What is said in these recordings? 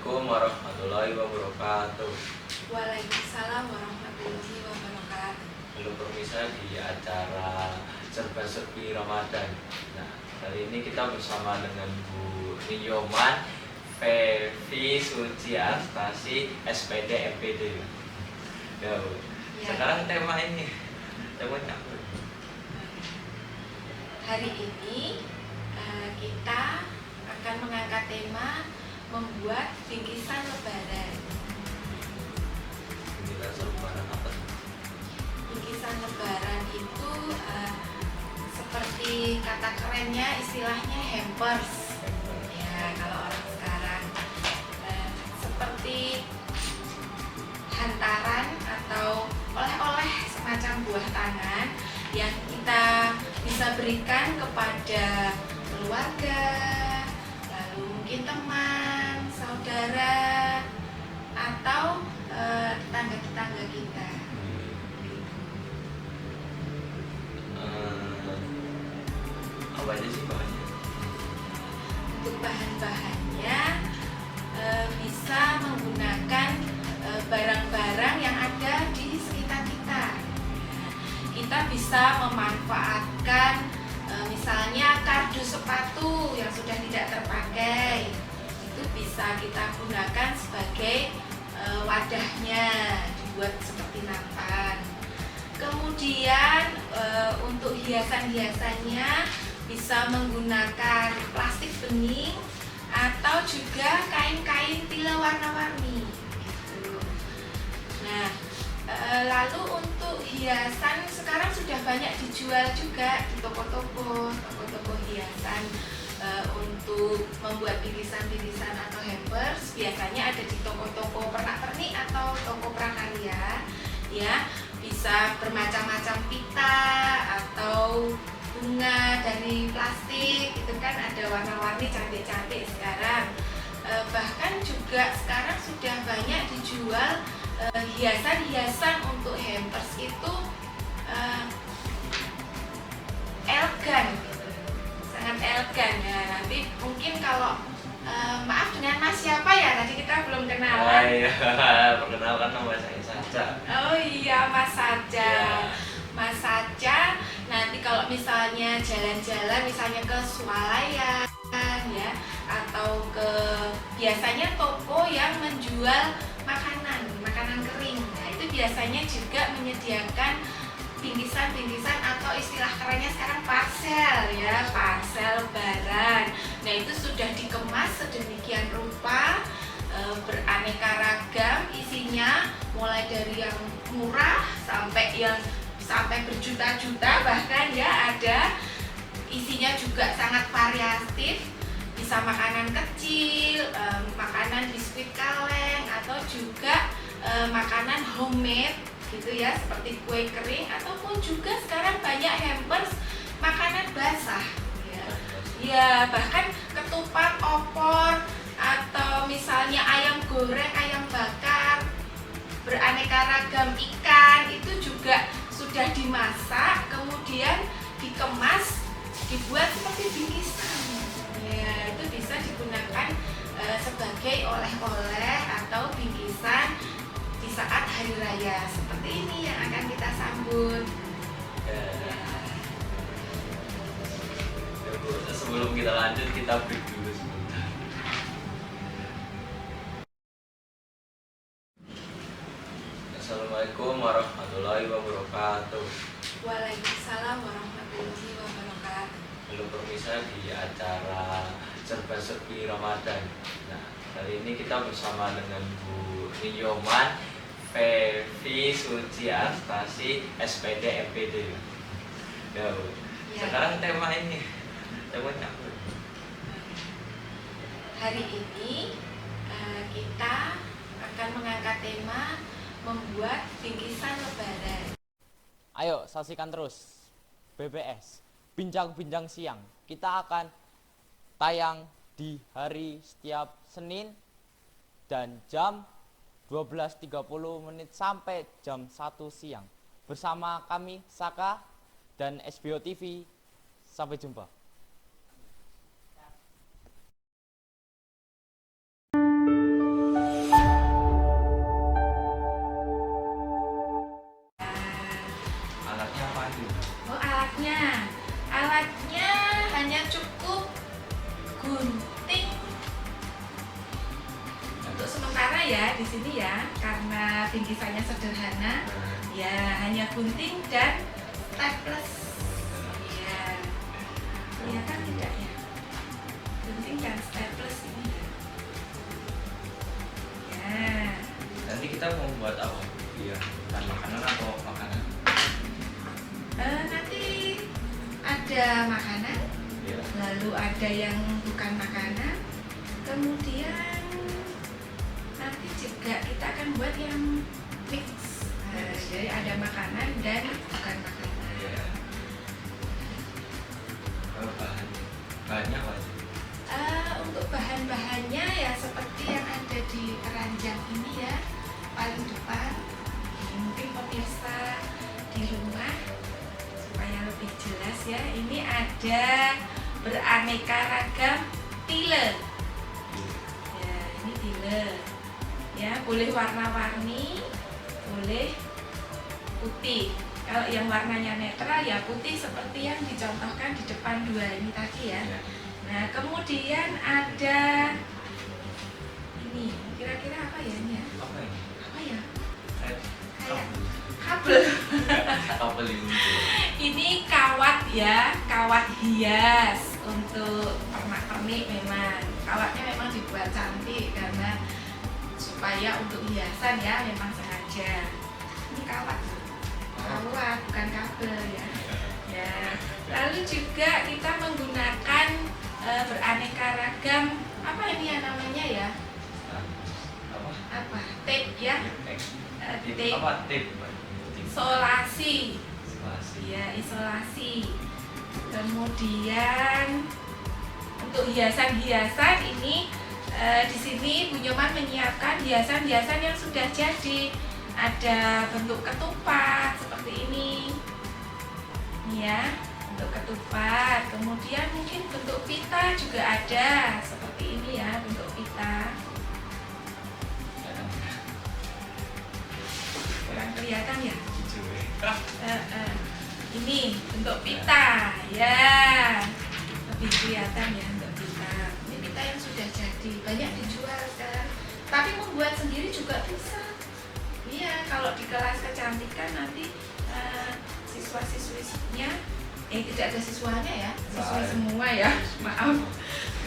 Assalamualaikum warahmatullahi wabarakatuh. Waalaikumsalam warahmatullahi wabarakatuh. Halo pemirsa di acara serba-serbi Ramadan. Nah, kali ini kita bersama dengan Bu Niyoman Fevi Suci Astasi SPD MPD. Ya, Bu. Ya. Sekarang temanya apa? Hari ini kita akan mengangkat tema membuat bingkisan lebaran. Lebaran apa? Bingkisan lebaran itu seperti kata kerennya istilahnya hampers. Ya, kalau orang sekarang seperti hantaran atau oleh-oleh semacam buah tangan yang kita bisa berikan kepada keluarga, lalu mungkin teman, saudara, atau tetangga-tetangga kita. Apa aja sih bahannya? Untuk bahan-bahannya bisa menggunakan barang-barang yang ada di sekitar kita. Kita bisa memanfaatkan misalnya kardus sepatu yang sudah tidak terpakai, itu bisa kita gunakan sebagai wadahnya, dibuat seperti nampan. Kemudian untuk hiasan-hiasannya bisa menggunakan plastik bening atau juga kain-kain tila warna-warni gitu. Nah, lalu untuk hiasan sekarang sudah banyak dijual juga di toko-toko hiasan. Untuk membuat bingkisan-bingkisan atau hampers biasanya ada di toko-toko pernak-pernik atau toko prakarya, ya, bisa bermacam-macam pita atau bunga dari plastik, itu kan ada warna-warni cantik-cantik sekarang. Bahkan juga sekarang sudah banyak dijual hiasan-hiasan untuk hampers itu elegan, sangat elegan ya. Nanti mungkin kalau maaf dengan Mas siapa ya, tadi kita belum kenalan. Oh iya, perkenalkan nama saya saja. Oh iya, Mas Saja. Ya. Mas Saja, nanti kalau misalnya jalan-jalan misalnya ke Swalayan ya, atau ke biasanya toko yang menjual makanan kering. Nah, itu biasanya juga menyediakan bingkisan atau istilah kerennya sekarang parcel ya, parcel lebaran. Nah, itu sudah dikemas sedemikian rupa, beraneka ragam isinya, mulai dari yang murah sampai berjuta-juta bahkan ya, ada isinya juga sangat variatif, bisa makanan kecil, makanan biskuit kaleng, atau juga makanan homemade gitu ya, seperti kue kering, ataupun juga sekarang banyak hampers makanan basah ya, bahkan ketupat, opor, atau misalnya ayam goreng, ayam bakar, beraneka ragam ikan, itu juga sudah dimasak kemudian dikemas dibuat seperti bingkisan ya, itu bisa digunakan sebagai oleh-oleh atau bingkisan di saat hari raya seperti ini yang akan kita sambut. Ya, Bu, sebelum kita lanjut kita break dulu sebentar. Assalamualaikum warahmatullahi wabarakatuh. Waalaikumsalam warahmatullahi wabarakatuh. Halo pemirsa di acara serba-serbi Ramadan. Nah, kali ini kita bersama dengan Bu Niyoman Fevi Suci Astasi SPD MPD. Ya, Bu. Ya. Sekarang temanya apa? Hari ini kita akan mengangkat tema membuat bingkisan lebaran. Ayo saksikan terus BBS Bincang-Bincang Siang. Kita akan tayang di hari setiap Senin dan jam 12.30 menit sampai jam 1 siang. Bersama kami Saka dan SBO TV. Sampai jumpa. di sini ya, karena bingkisannya sederhana, ya hanya gunting dan staples. Ya, kelihatan tidak ya? Gunting dan staples ini. Ya. Nanti kita mau buat apa? Iya, bukan makanan atau makanan? Nanti ada makanan, Iya. lalu ada yang bukan makanan, kemudian nanti juga kita akan buat yang mix. Jadi ada makanan dan bukan makanan. Iya. Bahannya apa aja? Untuk bahan-bahannya ya seperti yang ada di keranjang ini ya, paling depan. Mungkin pemirsa di rumah supaya lebih jelas ya, ini ada beraneka ragam tile. Ya, ini tile. Ya, boleh warna-warni, boleh putih. Kalau yang warnanya netral ya putih seperti yang dicontohkan di depan dua ini tadi ya. Iya. Nah, kemudian ada ini, kira-kira apa ya ini ya? Apa ini? Apa ya? Kayak Kayak kabel. kabel ini. Ini kawat ya, kawat hias untuk pernak-pernik memang. Kawatnya memang dibuat cantik karena supaya untuk hiasan ya, memang sengaja. Ini kawat, kawat bukan kabel ya. Ya. Lalu juga kita menggunakan beraneka ragam apa ini ya namanya ya? Apa? Apa? Tape ya? Tip Tape. apa? Tip. Isolasi. Isolasi. Ya, isolasi. Kemudian untuk hiasan-hiasan ini di sini Bu Nyoman menyiapkan hiasan-hiasan yang sudah jadi. Ada bentuk ketupat seperti ini. Ini ya, bentuk ketupat. Kemudian mungkin bentuk pita juga ada seperti ini ya, bentuk pita. Kurang kelihatan ya? Ini bentuk pita ya, lebih kelihatan ya bentuk pita. Ini pita yang sudah jadi, banyak dijual sekarang. Tapi membuat sendiri juga bisa. Iya, kalau di kelas kecantikan nanti siswa-siswinya, tidak ada siswanya ya, siswi semua ya, maaf,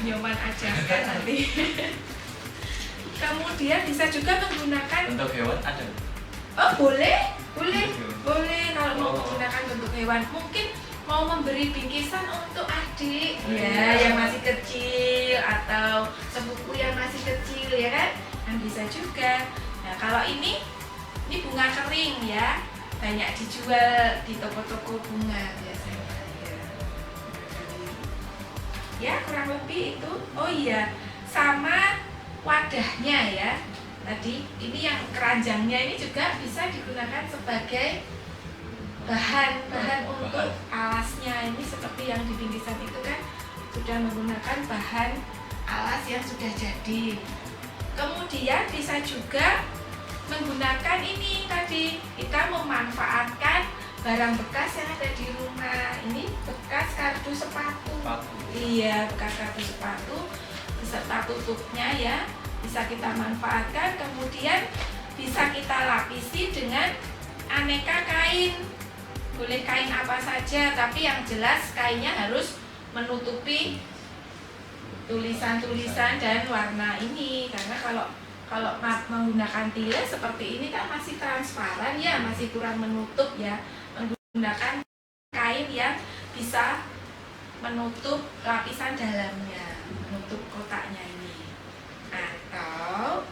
Nyoman ajarkan nanti. Kemudian bisa juga menggunakan. Untuk hewan ada? Oh boleh, boleh, boleh kalau mau Oh. menggunakan bentuk hewan. Mungkin mau memberi bingkisan untuk adik, Iya. ya, yang masih kecil atau sepupu yang masih kecil ya kan, dan bisa juga. Nah kalau ini bunga kering ya, banyak dijual di toko-toko bunga biasanya. Ya kurang lebih itu. Oh iya, sama wadahnya ya. Tadi ini yang keranjangnya ini juga bisa digunakan sebagai bahan untuk alasnya. Ini seperti yang di bingkisan itu kan sudah menggunakan bahan alas yang sudah jadi. Kemudian bisa juga menggunakan ini tadi, kita memanfaatkan barang bekas yang ada di rumah. Ini bekas kartu sepatu. Iya, bekas kartu sepatu beserta tutupnya ya, bisa kita manfaatkan. Kemudian bisa kita lapisi dengan aneka kain. Boleh kain apa saja, tapi yang jelas kainnya harus menutupi tulisan-tulisan dan warna ini. Karena kalau menggunakan tile seperti ini kan masih transparan ya, masih kurang menutup ya. Menggunakan kain yang bisa menutup lapisan dalamnya, menutup kotaknya ini. Atau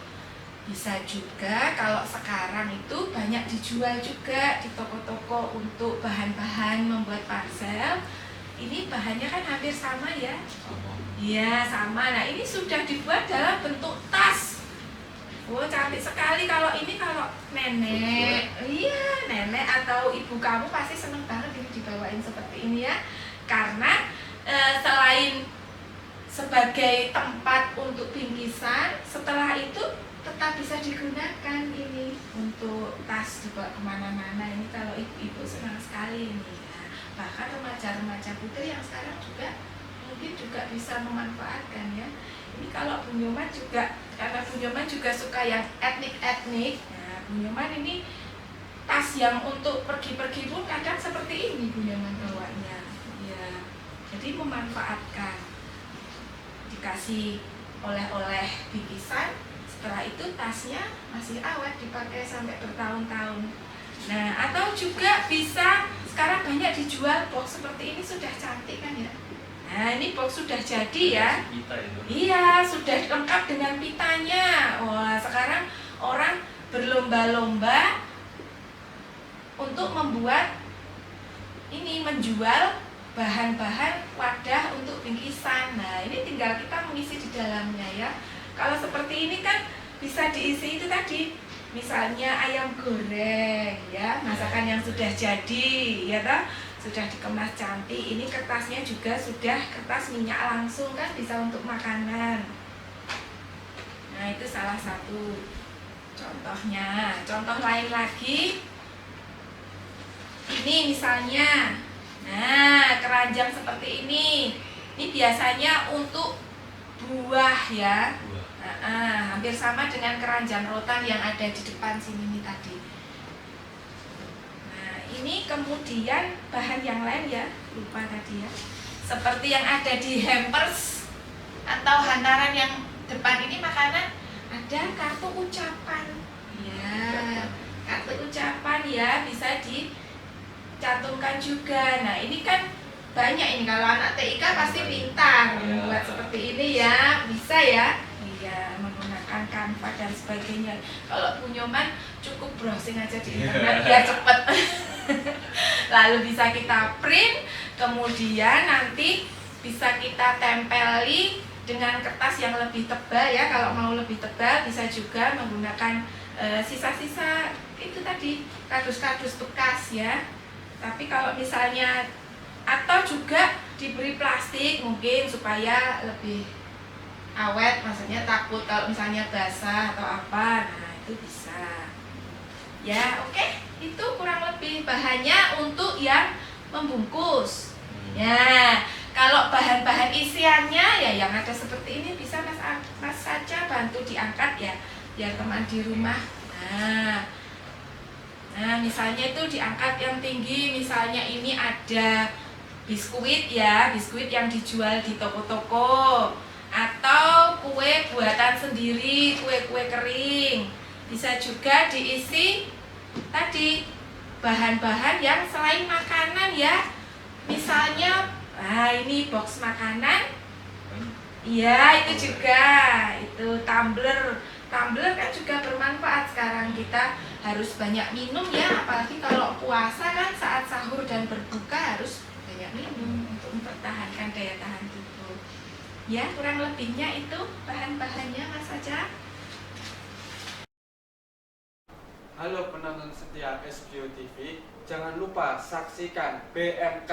bisa juga kalau sekarang itu banyak dijual juga di toko-toko untuk bahan-bahan membuat parcel. Ini bahannya kan hampir sama ya. Iya sama. Nah ini sudah dibuat dalam bentuk tas. Oh cantik sekali. Kalau ini kalau nenek, iya nenek atau ibu kamu pasti seneng banget ini dibawain seperti ini ya. Karena selain sebagai tempat untuk bingkisan, setelah itu tetap bisa digunakan ini untuk tas dibawa kemana-mana. Ini kalau ibu-ibu senang sekali ini ya. Bahkan remaja-remaja putri yang sekarang juga mungkin juga bisa memanfaatkan ya. Ini kalau Bu Nyoman juga, karena Bu Nyoman juga suka yang etnik-etnik. Nah, Bu Nyoman ini tas yang untuk pergi-pergi pun kadang seperti ini Bu Nyoman bawanya. Ya, jadi memanfaatkan. Dikasih oleh-oleh bingkisan, setelah itu tasnya masih awet dipakai sampai bertahun-tahun. Nah, atau juga bisa sekarang banyak dijual box seperti ini, sudah cantik kan ya. Nah, ini box sudah jadi ya. Kita itu. Iya, sudah lengkap dengan pitanya. Wah, sekarang orang berlomba-lomba untuk membuat ini, menjual bahan-bahan wadah untuk bingkisan. Nah, ini tinggal kita mengisi di dalamnya ya. Kalau seperti ini kan bisa diisi itu tadi, misalnya ayam goreng ya, masakan yang sudah jadi ya toh, sudah dikemas cantik. Ini kertasnya juga sudah kertas minyak langsung kan, bisa untuk makanan. Nah, itu salah satu contohnya. Contoh lain lagi, ini misalnya, nah keranjang seperti ini biasanya untuk buah ya. Hampir sama dengan keranjang rotan yang ada di depan sini nih tadi. Nah, ini kemudian bahan yang lain ya, lupa tadi ya. Seperti yang ada di hampers atau hantaran yang depan ini makanan, ada kartu ucapan. Ya, kartu ucapan ya, bisa dicantumkan juga. Nah, ini kan banyak ini, kalau anak TIK pasti pintar membuat seperti ini ya, bisa ya. Iya, menggunakan Canva dan sebagainya. Kalau Bu Nyoman cukup browsing aja di internet biar cepet. Lalu bisa kita print, kemudian nanti bisa kita tempeli dengan kertas yang lebih tebal ya. Kalau mau lebih tebal bisa juga menggunakan sisa-sisa itu tadi, kardus-kardus bekas ya. Tapi kalau misalnya, atau juga diberi plastik mungkin supaya lebih awet, maksudnya takut kalau misalnya basah atau apa. Nah, itu bisa ya. Oke, itu kurang lebih bahannya untuk yang membungkus ya. Kalau bahan-bahan isiannya ya yang ada seperti ini, bisa mas saja bantu diangkat ya, biar teman di rumah. Nah misalnya itu diangkat yang tinggi, misalnya ini ada biskuit ya, biskuit yang dijual di toko-toko, atau kue buatan sendiri, kue-kue kering. Bisa juga diisi tadi bahan-bahan yang selain makanan ya. Misalnya, ini box makanan. Iya, itu juga. Itu tumbler. Tumbler kan juga bermanfaat. Sekarang kita harus banyak minum ya, apalagi kalau puasa kan, saat sahur dan berbuka harus banyak minum untuk mempertahankan daya tahan tubuh. Ya, kurang lebihnya itu bahan-bahannya Mas Saja. Halo penonton setia SBO TV, jangan lupa saksikan BMK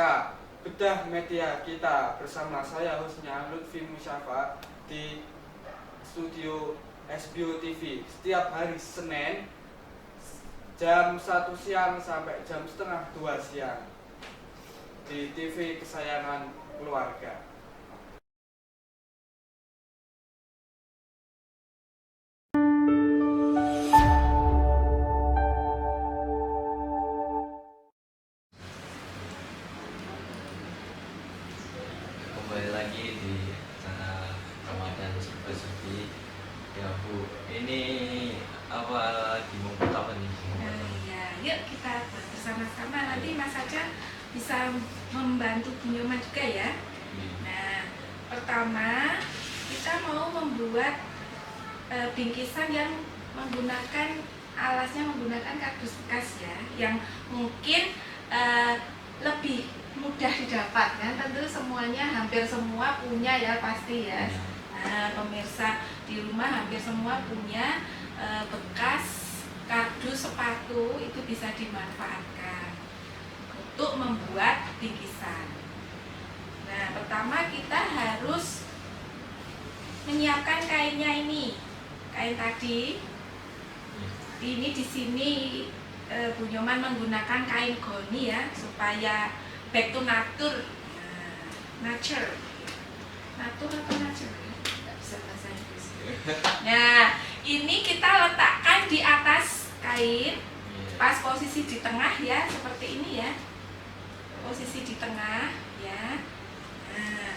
Bedah Media kita bersama saya hostnya Lutfi Musyafa di studio SBO TV setiap hari Senin jam 1 siang sampai jam setengah 2 siang di TV kesayangan keluarga. Kembali lagi di acara Ramadan Serba Serbi ya Bu. Ini apa lagi mau apa nih? Ya, yuk kita bersama-sama. Nanti Mas Saja bisa membantu Bu Nyoman juga ya. Nah, pertama kita mau membuat bingkisan yang menggunakan alasnya menggunakan kardus bekas ya, yang mungkin lebih mudah didapat kan. Tentu semuanya, hampir semua punya ya pasti ya. Nah, pemirsa di rumah hampir semua punya bekas kardus sepatu, itu bisa dimanfaatkan untuk membuat bingkisan. Nah, pertama kita harus menyiapkan kainnya ini. Kain tadi ini di sini Bu Nyoman menggunakan kain goni ya, supaya back to nature. Natur atau natural? Nggak bisa bahasa Inggris. Nah, ini kita letakkan di atas kain, pas posisi di tengah ya, seperti ini ya. Posisi di tengah ya. Nah,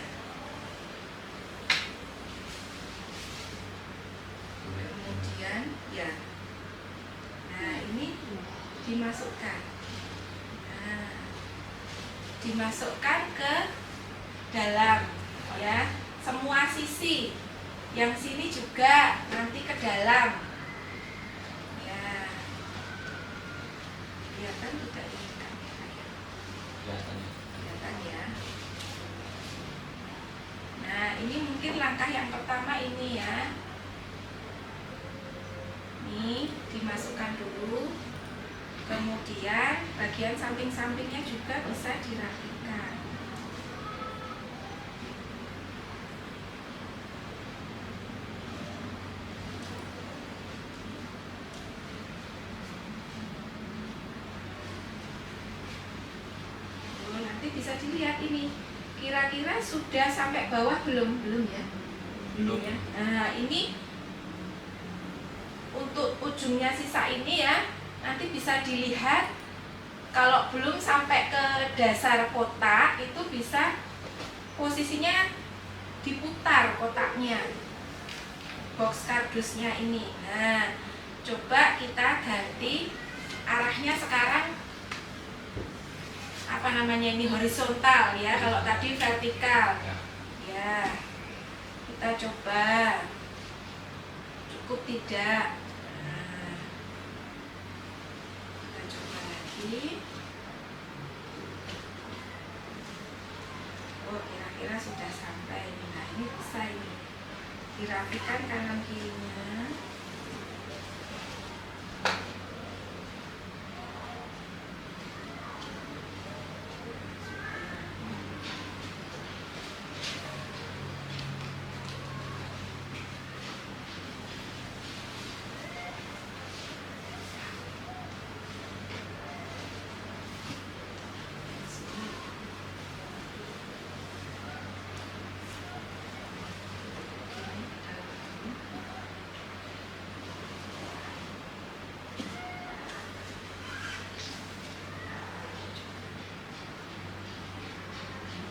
kemudian ya. Nah, ini dimasukkan. Nah, dimasukkan ke dalam ya, semua sisi. Yang sini juga nanti ke dalam. Ya. Kelihatan tidak ini kameranya? Kelihatan ya. Nah, ini mungkin langkah yang pertama ini ya. Ini dimasukkan dulu. Kemudian bagian samping-sampingnya juga bisa dirapikan. Nanti bisa dilihat ini. Kira-kira sudah sampai bawah belum? Belum ya? Belum. Ya. Nah, ini untuk ujungnya sisa ini ya. Nanti bisa dilihat kalau belum sampai ke dasar kotak itu bisa posisinya diputar kotaknya, box kardusnya ini. Nah, coba kita ganti arahnya sekarang, apa namanya ini, horizontal ya, kalau tadi vertikal ya. Kita coba cukup tidak. Oh, kira-kira sudah sampai ini. Nah, ini bisa ini dirapikan kanan kirinya.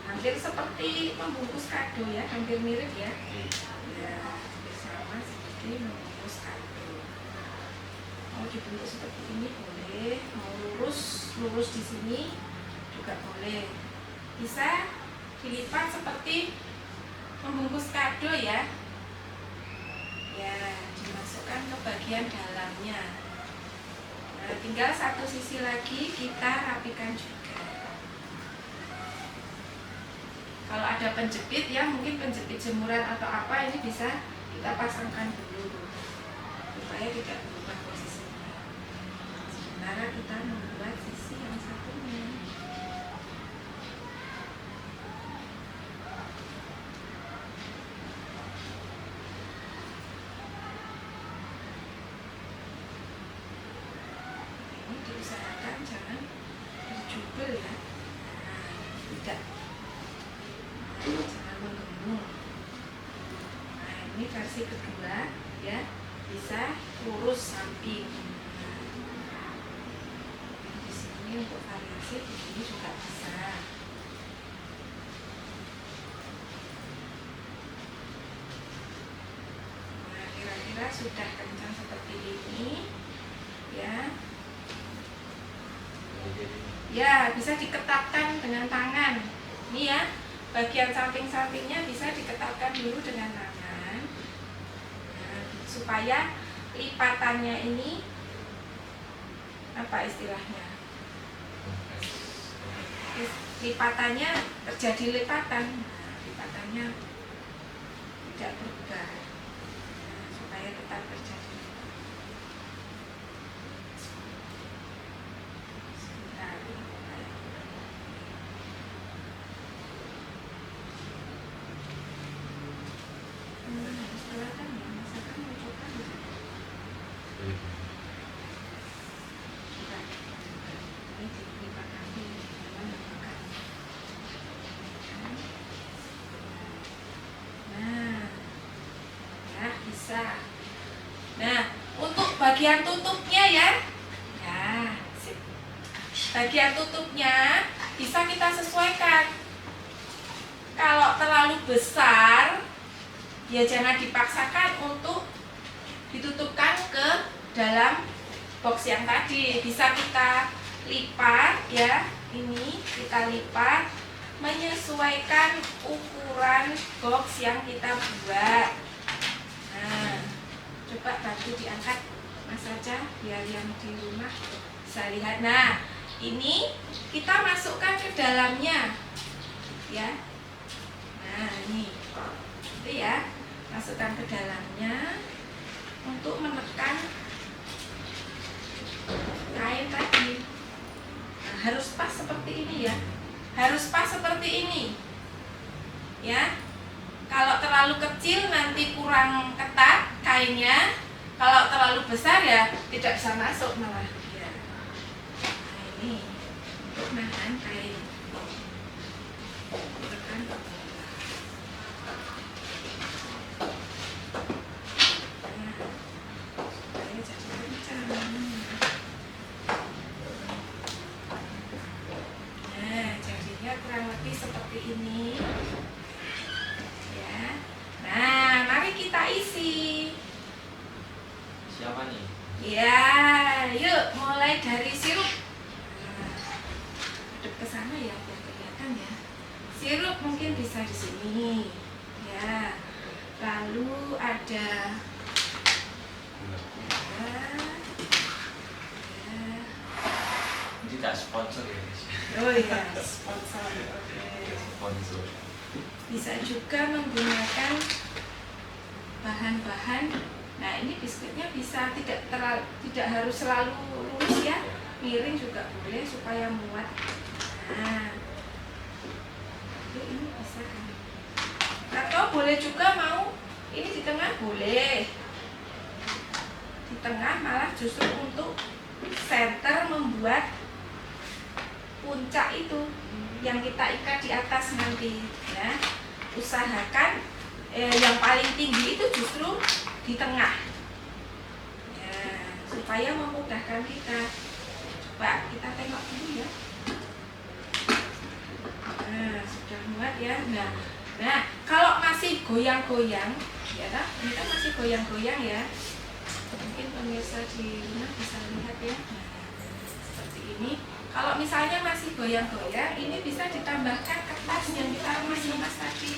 Hampir seperti membungkus kado ya, hampir mirip ya. Ya, hampir sama seperti membungkus kado. Mau dibentuk seperti ini boleh, mau lurus di sini juga boleh. Bisa dilipat seperti membungkus kado ya. Ya, dimasukkan ke bagian dalamnya. Nah, tinggal satu sisi lagi kita rapikan juga. Kalau ada penjepit ya, mungkin penjepit jemuran atau apa, ini bisa kita pasangkan dulu supaya tidak berubah posisinya. Sementara kita membuat sisi yang satunya. Ini diusahakan jangan berjubel ya. Nah, tidak. Jangan menggembung. Nah, ini versi kedua ya, bisa lurus samping. Nah, di sini untuk variasi begini juga bisa. Nah, kira-kira sudah kencang seperti ini ya. Ya, bisa diketatkan dengan tangan. Ini ya, bagian samping-sampingnya bisa diketatkan dulu dengan tangan. Nah, supaya lipatannya ini, apa istilahnya, lipatannya terjadi lipatan. Nah, lipatannya tidak berubah. Nah, supaya tetap terjadi. bisa. Nah, untuk bagian tutupnya ya. Ya, sip. Bagian tutupnya bisa kita sesuaikan. Kalau terlalu besar, ya jangan dipaksakan untuk ditutupkan ke dalam box yang tadi. Bisa kita lipat ya. Ini kita lipat menyesuaikan ukuran box yang kita buat. Nah, coba bantu diangkat Mas saja biar yang di rumah bisa lihat. Nah, ini kita masukkan ke dalamnya ya. Nah, ini itu ya, masukkan ke dalamnya untuk menekan kain tadi. Nah, harus pas seperti ini ya. Harus pas seperti ini ya. Kalau terlalu kecil nanti kurang ketat kainnya. Kalau terlalu besar ya tidak bisa masuk malah ya. Nah, ini untuk nahan kain. Tekan ke bawah. Nah, supaya jadi kencang. Nah, jadinya kurang lebih seperti ini ya. Nah, mari kita isi. Siapa nih? Ya, yuk mulai dari sirup. Nah, hadap ke sana ya biar kelihatan ya. Sirup mungkin bisa di sini. Ya. Lalu ada Ini tidak sponsor ya guys. oh iya, sponsor. Oke. Sponsor. Bisa juga menggunakan bahan-bahan. Nah, ini biskuitnya bisa tidak harus selalu lurus ya. Miring juga boleh supaya muat. Nah, ini bisa kan. Atau boleh juga mau ini di tengah boleh. Di tengah malah justru untuk center membuat puncak itu yang kita ikat di atas nanti ya. Usahakan yang paling tinggi itu justru di tengah ya, supaya memudahkan kita. Coba kita tengok dulu ya. Nah, sudah muat ya. Nah, kalau masih goyang-goyang ya kan, ini kan masih goyang-goyang ya. Mungkin pemirsa di rumah bisa lihat ya. Nah, seperti ini. Kalau misalnya masih goyang-goyang, ini bisa ditambahkan kertas yang kita remas tadi.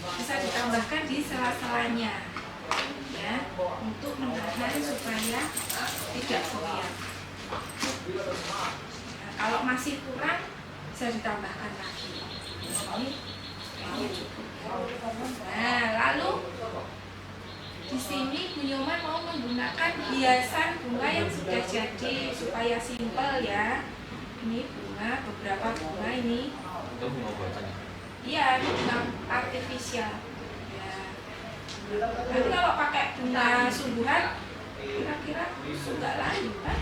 Bisa ditambahkan di sela-selanya ya, untuk menahan supaya tidak goyang. Nah, kalau masih kurang bisa ditambahkan lagi. Ini cukup. Nah, lalu di sini Bu Nyoman mau menggunakan hiasan bunga yang sudah jadi supaya simpel ya. Ini bunga, beberapa bunga ini. Itu bunga buatannya. Iya, ini bunga artifisial. Ya. Nanti kalau pakai bunga sungguhan, kira-kira nggak layu kan?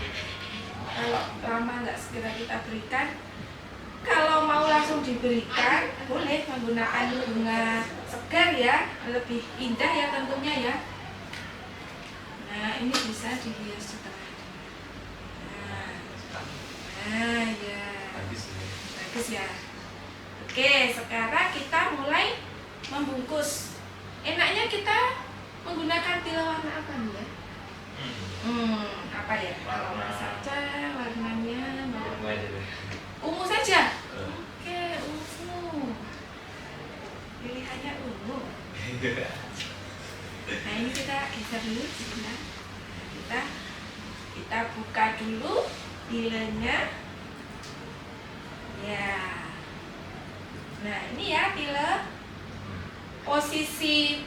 Kalau lama nggak segera kita berikan. Kalau mau langsung diberikan, boleh menggunakan bunga segar ya, lebih indah ya tentunya ya. Nah, ini bisa dihias di tengah. Nah, ya. Bagus ya. Oke, sekarang kita mulai membungkus. Enaknya kita menggunakan tila warna apa nih ya? Apa ya? Warna saja, warnanya ungu saja. Oke, ungu. Pilihannya ungu. Nah, ini kita geser dulu sebentar. Kita buka dulu tilenya. Ya. Nah, ini ya tile. Posisi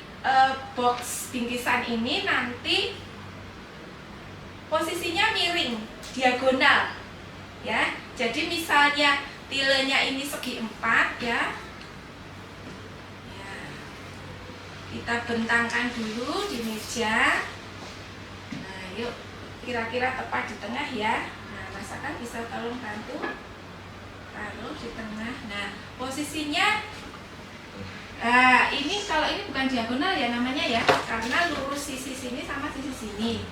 box bingkisan ini nanti posisinya miring, diagonal. Ya. Jadi misalnya tilenya ini segi 4 ya. Ya. Kita bentangkan dulu di meja. Nah, yuk kira-kira tepat di tengah ya. Nah, masakan bisa tolong bantu taruh di tengah. Nah, posisinya Nah, ini kalau ini bukan diagonal ya namanya ya, karena lurus sisi sini sama sisi sini.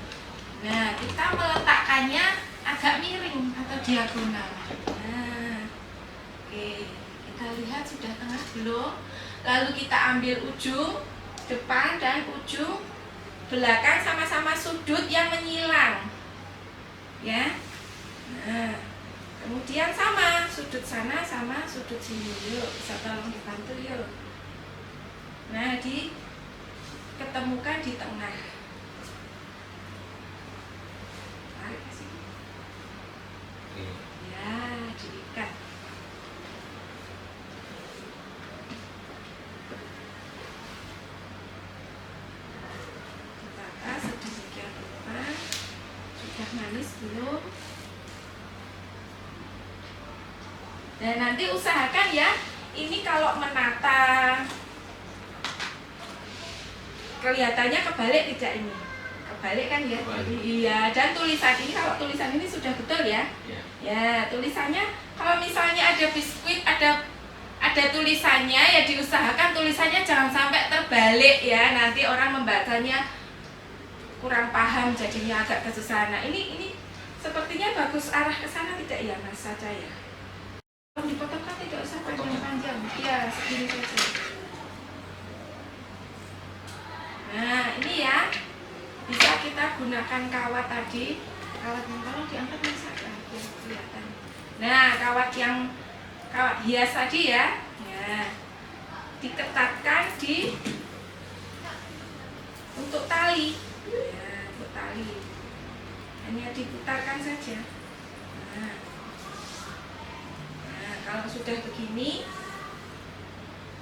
Nah, kita meletakkannya agak miring atau diagonal. Nah, oke, kita lihat sudah tengah belum? Lalu kita ambil ujung depan dan ujung belakang sama-sama sudut yang menyilang, ya. Nah, kemudian sama sudut sana sama sudut sini. Yuk, bisa tolong dibantu yuk. Nah, ketemukan di tengah. Tarik ke sini. Oke. Ya, diikat. Ditata sedemikian rupa. Sudah manis belum? Dan nanti usahakan ya, ini kalau menata kelihatannya kebalik tidak ini? Kebalik kan ya? Kebalik. Iya, dan tulisan ini, kalau tulisan ini sudah betul ya? Ya. Ya, tulisannya kalau misalnya ada biskuit, ada tulisannya ya diusahakan tulisannya jangan sampai terbalik ya. Nanti orang membacanya kurang paham jadinya agak kesusahan. Nah, ini sepertinya bagus arah ke sana tidak ya, Mas Saja ya? Kalau dipotongkan tidak usah panjang-panjang. Iya, segini saja. Nah, ini ya, bisa kita gunakan kawat tadi. Kawat yang kalau diangkat bisa kan, biar kelihatan. Nah, kawat hias tadi ya, diketatkan untuk tali, ya, untuk tali. Hanya diputarkan saja. Nah, kalau sudah begini,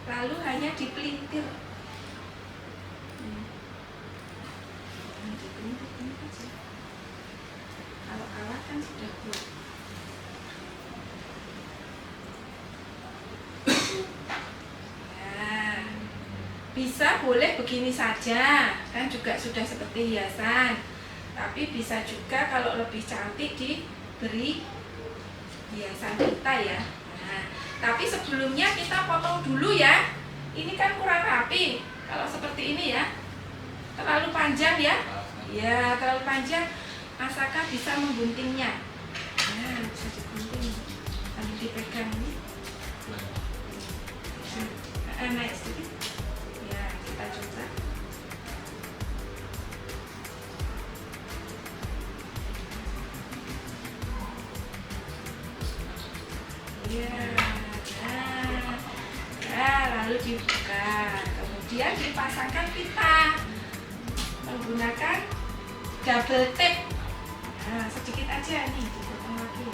lalu hanya dipelintir. Dipelintir saja. Kalau kawat kan sudah buat. Bisa boleh begini saja, kan juga sudah seperti hiasan. Tapi bisa juga kalau lebih cantik diberi hiasan kita ya. Nah, tapi sebelumnya kita potong dulu ya. Ini kan kurang rapi. Kalau seperti ini ya, terlalu panjang ya. Ya, terlalu panjang. Masaka bisa mengguntingnya. Nah, bisa digunting sambil dipegang ini. Naik sedikit. Ya, kita coba. Ya, lalu dibuka. Kemudian dipasangkan pita menggunakan double tape. Nah, sedikit aja nih, dipotong lagi.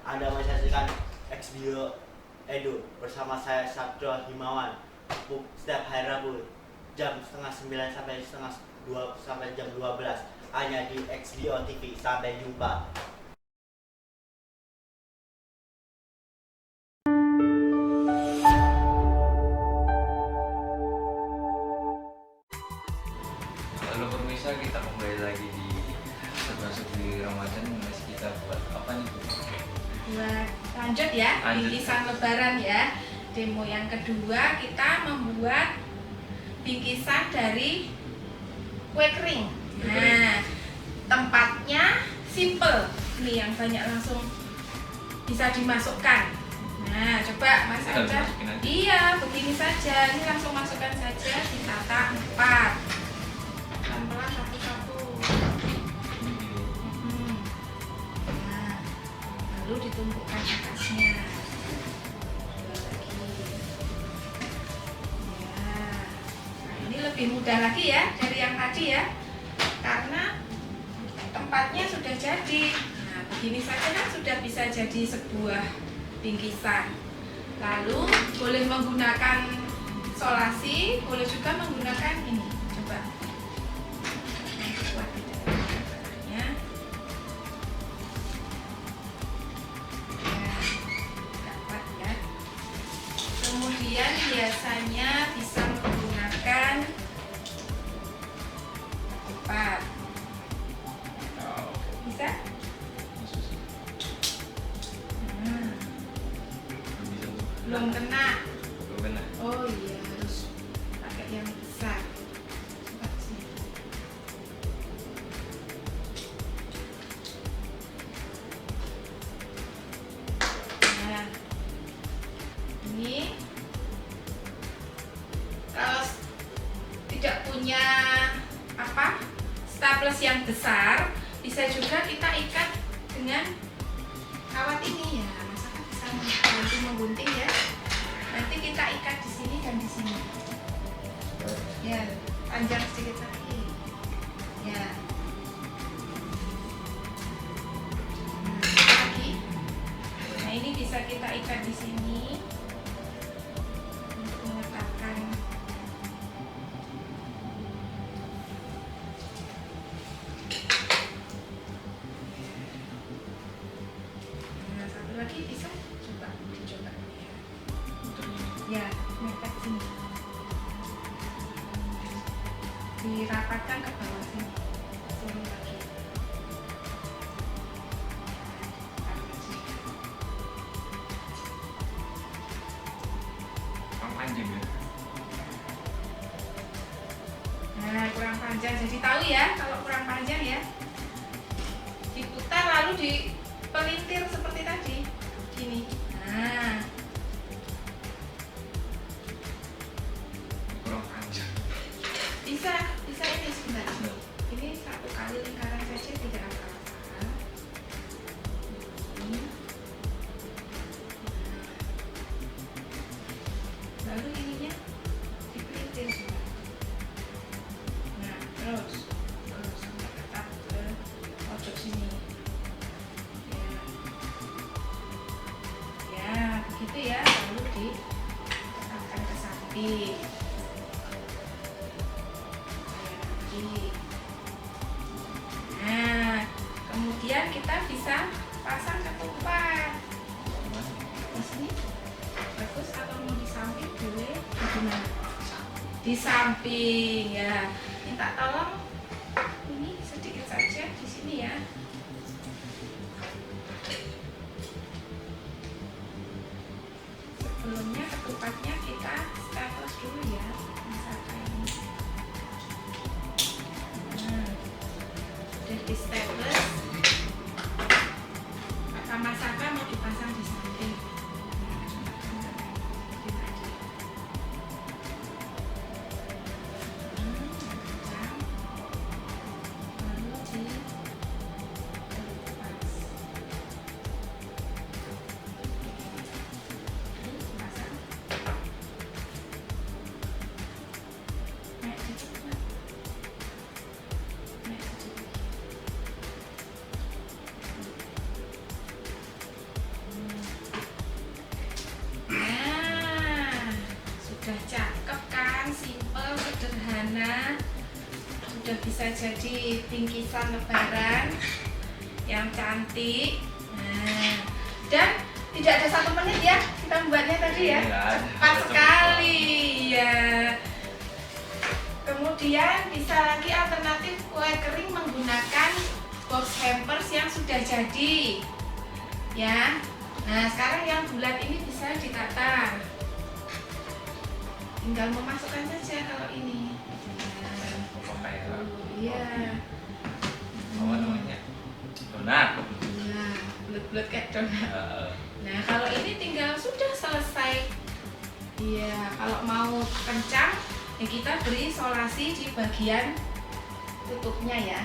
Anda menyaksikan Xvideo Edu bersama saya Sabdo Himawan setiap hari Rabu jam setengah 9 sampai setengah 2 sampai jam 12 hanya di Xvideo TV. Sampai jumpa. Halo pemirsa, kita kembali lagi di serba-serbi Ramadan yang masih kita buat apa nih Bu? Buat lanjut ya, Lanjut. bingkisan lebaran ya. Demo yang kedua kita membuat bingkisan dari kue kering. Nah, tempatnya simple. Ini yang banyak langsung bisa dimasukkan. Nah, coba Mas Kita Anja. masukin aja. Iya, begini saja. Ini langsung masukkan saja, ditata 4. Pelan-pelan satu-satu. Nah, lalu ditumpukkan atasnya. Dua lagi. Ya. Nah, ini lebih mudah lagi ya dari yang tadi ya, karena tempatnya sudah jadi. Nah, begini saja kan sudah bisa jadi sebuah bingkisan. Lalu boleh menggunakan solasi, boleh juga menggunakan ini. Coba. Kuat tidak gambarnya. Ya, agak kuat ya. Kemudian biasanya bisa menggunakan Bisa? Nah, belum kena. Belum kena. Oh iya, harus pakai yang besar. Coba sini. Nah, ini kalau tidak punya apa staples yang besar, bisa juga kita ikat dengan kawat ini ya. Masakan bisa membantu menggunting ya. Nanti kita ikat di sini dan di sini. Ya, panjang sedikit lagi. Ya. Nah, lagi. Nah, ini bisa kita ikat di sini untuk meletakkan. Nah, satu lagi bisa. Coba dicoba ya. Ya, mepet sini. Dirapatkan ke bawah sini. Sini lagi. Kurang panjang ya. Nah, kurang panjang. Jadi tahu ya kalau kurang panjang ya. Diputar lalu dipelintir seperti tadi. Gini. Nah, Kurang panjang. bisa ini sebentar. Ini satu kali lingkaran saja tidak apa-apa. Ini. Lalu ininya dipelintir juga. Nah, terus sampai tetap ke pojok sini. Ya, begitu ya. Lalu ditetapkan ke samping. Nah, kemudian kita bisa pasang ketupat di sini. Bagus atau mau di samping boleh? Gimana? Di samping ya. Minta tolong ini sedikit saja di sini ya. Sebelumnya ketupatnya kita staples dulu ya. Misalkan ini. Nah, udah di staples. Sama Saka mau dipasang di samping. Sudah cakep kan, simple, sederhana, sudah bisa jadi bingkisan lebaran yang cantik. Nah, dan tidak ada 1 menit ya kita membuatnya tadi ya, cepat sekali ya. Kemudian bisa lagi alternatif kue kering menggunakan box hampers yang sudah jadi ya. Nah, sekarang yang bulat ini bisa ditata. Tinggal memasukkan saja kalau ini. Nah, iya. Apa namanya? Donat. Iya, bulat-bulat kayak donat. Nah, kalau ini tinggal sudah selesai. Iya, kalau mau kencang, ya kita beri solasi di bagian tutupnya ya.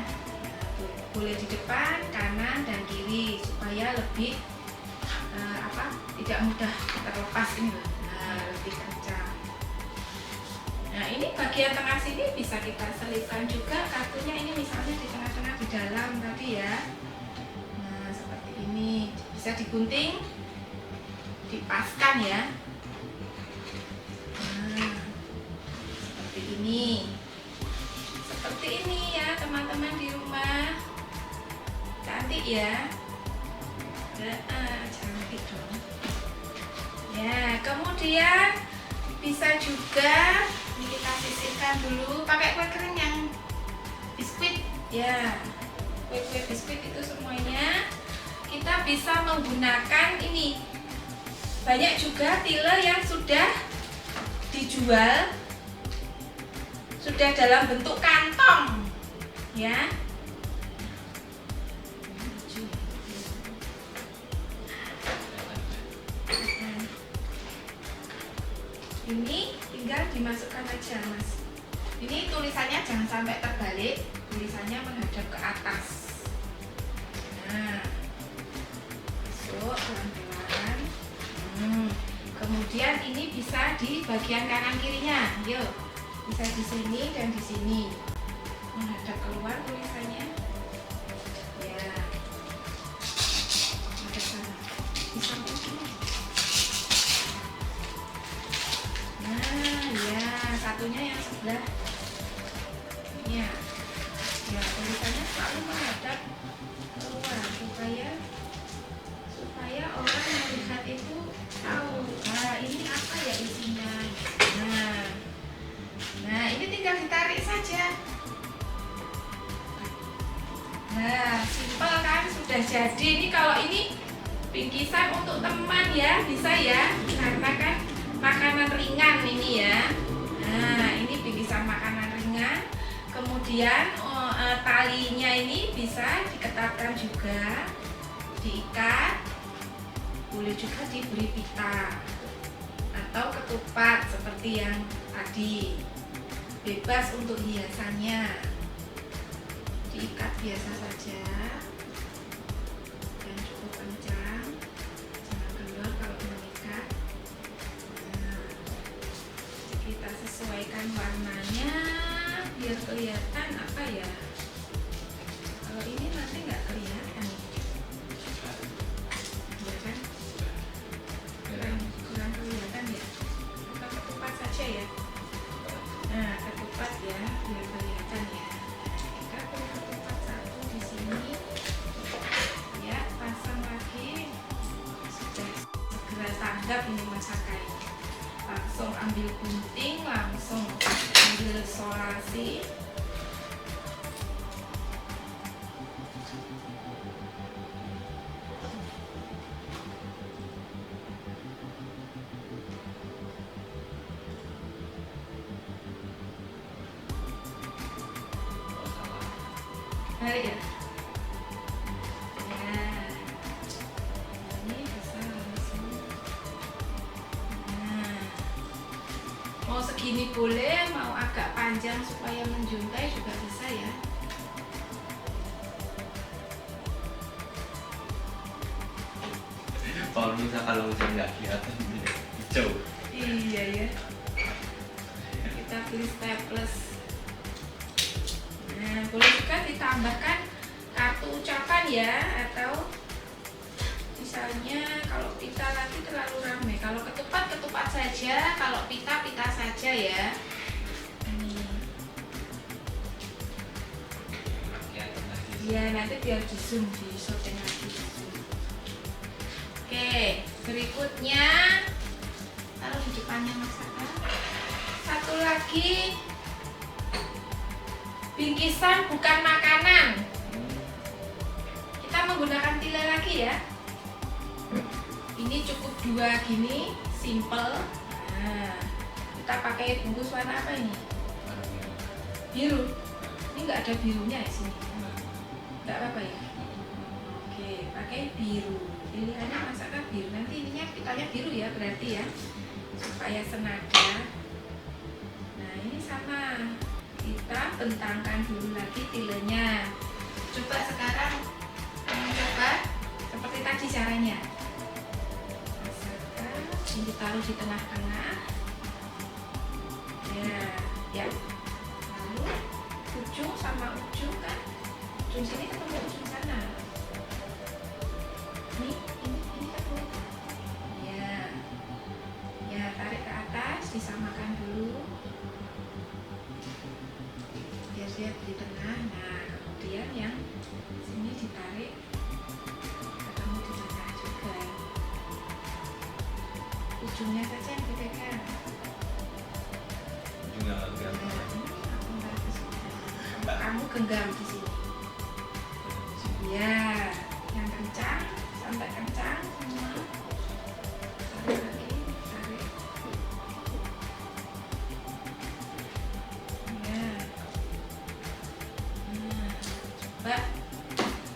Boleh di depan, kanan, dan kiri supaya lebih tidak mudah terlepas ini loh. Nah, lebih kencang. Nah, ini bagian tengah sini bisa kita selipkan juga kartunya, ini misalnya di tengah-tengah di dalam tadi ya. Nah, seperti ini bisa digunting, dipaskan ya. Nah, seperti ini ya teman-teman di rumah. Cantik ya. Cantik dong. Ya, kemudian bisa juga ini kita sisihkan dulu pakai kue kering yang biskuit ya. kue-kue biskuit itu semuanya kita bisa menggunakan ini. Banyak juga tiller yang sudah dijual sudah dalam bentuk kantong ya. Ini tinggal dimasukkan aja Mas. Ini tulisannya jangan sampai terbalik, tulisannya menghadap ke atas. Nah, masuk pelan-pelan. Kemudian ini bisa di bagian kanan kirinya, yuk. Bisa di sini dan di sini. Menghadap keluar tulisannya. Ya. Ada sana. Di samping sini. Nah, ya, satunya yang sebelah. Ya. Ya, tulisannya selalu menghadap keluar supaya orang melihat itu tahu. Nah, ini apa ya isinya. Nah, ini tinggal ditarik saja. Nah, simpel kan, sudah jadi. Ini kalau ini bingkisan untuk teman ya, bisa ya, karena kan makanan ringan ini ya. Nah, ini bingkisan makanan ringan. Kemudian talinya ini bisa diketatkan juga, diikat, boleh juga diberi pita atau ketupat seperti yang tadi. Bebas untuk hiasannya, diikat biasa saja dan cukup kencang, jangan kendor kalau mengikat. Nah, kita sesuaikan warnanya biar kelihatan apa ya. Kalau ini nanti nggak kelihatan, ya kan? Kurang kelihatan ya. Kita ketupat saja ya. Nah, ketupat ya, biar kelihatan ya. Kita beri ketupat satu di sini. Ya, pasang lagi. Sudah segera tanggap ini masakan. Langsung ambil gunting, langsung ambil solasi. Tarik ya. Nah, ini bisa langsung. Nah, mau segini boleh, mau agak panjang supaya menjuntai juga bisa ya. Kalau bisa kalau hujan nggak kelihatan hijau. Iya ya. Kita pilih staples. Nah, boleh juga ditambahkan kartu ucapan ya, atau misalnya kalau pita lagi terlalu ramai. Kalau ketupat saja, kalau pita saja ya. Ini. Ya, nanti biar di zoom, di shooting lagi. Oke, berikutnya taruh di depannya Mas Saka. Satu lagi, bingkisan bukan makanan. Kita menggunakan tiller lagi ya. Ini cukup 2 gini, simple. Nah, kita pakai bungkus warna apa ini? Biru. Ini nggak ada birunya di sini. Nggak apa-apa ya. Oke, pakai biru. Pilihannya masakan biru. Nanti ininya pitanya biru ya berarti ya, supaya senada. Nah, ini sama. Kita bentangkan dulu lagi tilenya. Coba sekarang coba seperti tadi caranya. Masakan ini taruh di tengah-tengah. Ya. Lalu ujung sama ujung kan. Ujung sini ketemu ujung sana. Ini ketemu. Ya, tarik ke atas, disamakan dulu. Biar di tengah. Nah, kemudian yang sini ditarik ketemu di tengah juga. Ujungnya saja yang dipegang. Ujungnya nggak kelihatan. Kamu genggam di sini. Ya, yang kencang sampai kencang semua. Tarik lagi, tarik. Ya. Nah, coba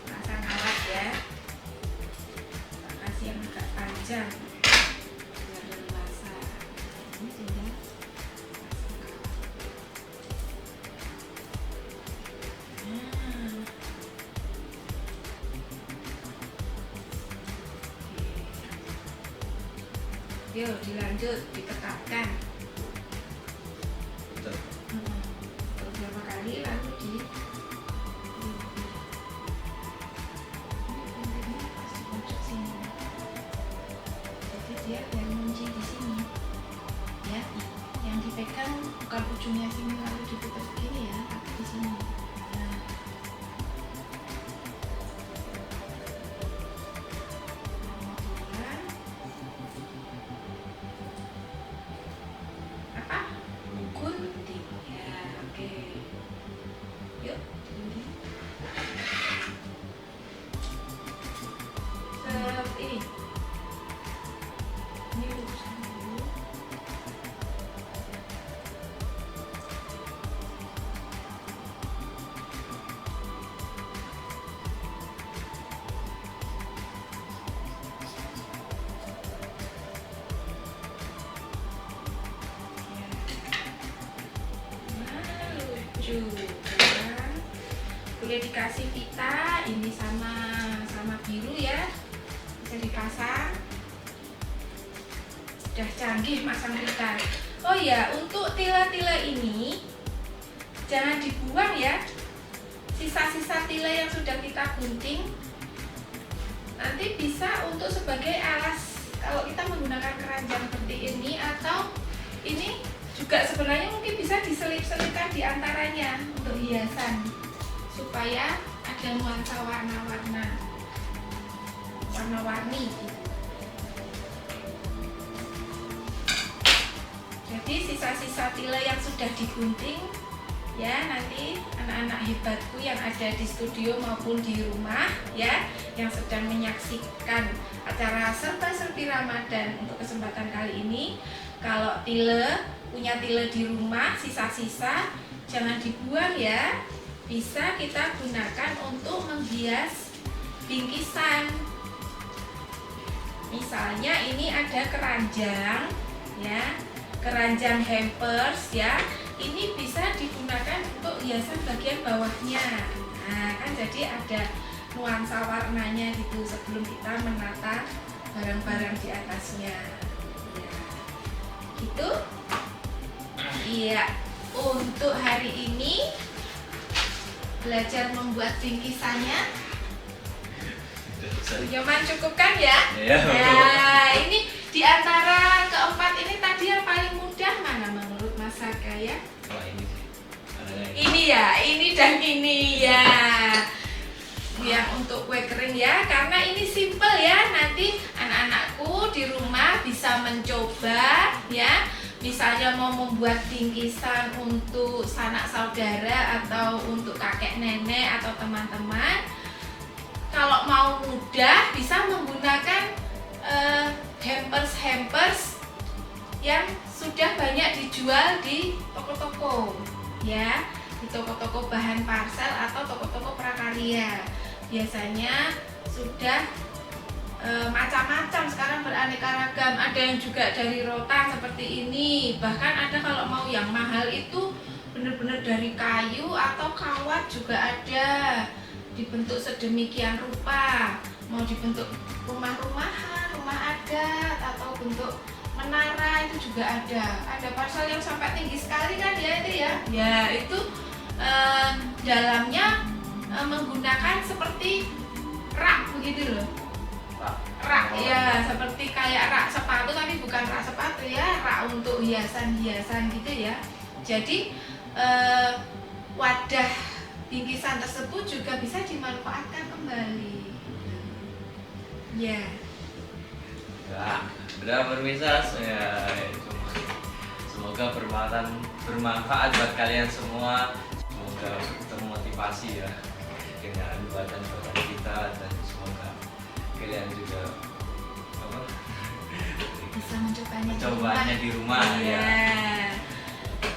pasang alat ya. Kita kasih yang agak panjang biar leluasa. Ini tinggal pasang alat. Nah. Yuk dilanjut, ditekatkan. Beberapa kali lalu di ini pas di pojok sini. Jadi dia yang kunci di sini. Ya, yang dipegang bukan ujungnya sini lalu diputar begini ya, tapi di sini. Nah. Kemudian apa? Gunting. Ya, oke. Yuk, gunting. Ini. Ini luruskan dulu. Nah, lucu kan? Boleh dikasih pita ini sama biru ya, bisa dipasang. Sudah canggih masang pita. Oh ya, untuk tila-tila ini jangan dibuang ya. Sisa-sisa tila yang sudah kita gunting nanti bisa untuk sebagai alas kalau kita menggunakan keranjang seperti ini, atau ini juga sebenarnya mungkin bisa diselip-selipkan di antaranya untuk hiasan supaya ada nuansa warna-warni gitu. Jadi sisa-sisa tila yang sudah digunting ya, nanti anak-anak hebatku yang ada di studio maupun di rumah ya, yang sedang menyaksikan acara serba-serbi Ramadan untuk kesempatan kali ini, kalau punya tile di rumah sisa-sisa jangan dibuang ya, bisa kita gunakan untuk menghias bingkisan. Misalnya ini ada keranjang ya, keranjang hampers ya, ini bisa digunakan untuk hiasan bagian bawahnya. Nah kan jadi ada nuansa warnanya gitu sebelum kita menata barang-barang di atasnya ya. Gitu. Iya, untuk hari ini belajar membuat bingkisannya nyaman, cukup kan ya? Iya. Nah, ini di antara keempat ini tadi yang paling mudah mana menurut Mas Saka ya? Oh, ini sih. Ini ya, ini dan ini ya. Yang untuk kue kering ya, karena ini simple ya. Nanti anak-anakku di rumah bisa mencoba ya. Misalnya mau membuat bingkisan untuk sanak saudara atau untuk kakek nenek atau teman-teman. Kalau mau mudah bisa menggunakan hampers yang sudah banyak dijual di toko-toko ya, di toko-toko bahan parcel atau toko-toko prakarya. Biasanya sudah macam-macam, sekarang beraneka ragam, ada yang juga dari rotan seperti ini, bahkan ada kalau mau yang mahal itu benar-benar dari kayu atau kawat juga ada, dibentuk sedemikian rupa, mau dibentuk rumah-rumahan, rumah adat atau bentuk menara itu juga ada parcel yang sampai tinggi sekali kan ya itu ya, ya itu dalamnya menggunakan seperti rak begitu loh, rak ya, seperti kayak rak sepatu tapi bukan rak sepatu ya, rak untuk hiasan-hiasan gitu ya. Jadi wadah bingkisan tersebut juga bisa dimanfaatkan kembali ya. Ya, udah pemirsa ya, semoga bermanfaat buat kalian semua, semoga termotivasi ya. Oke, dengan buatan-buatan kita, dan semoga kalian juga apa, Bisa mencobanya di rumah Iya. ya.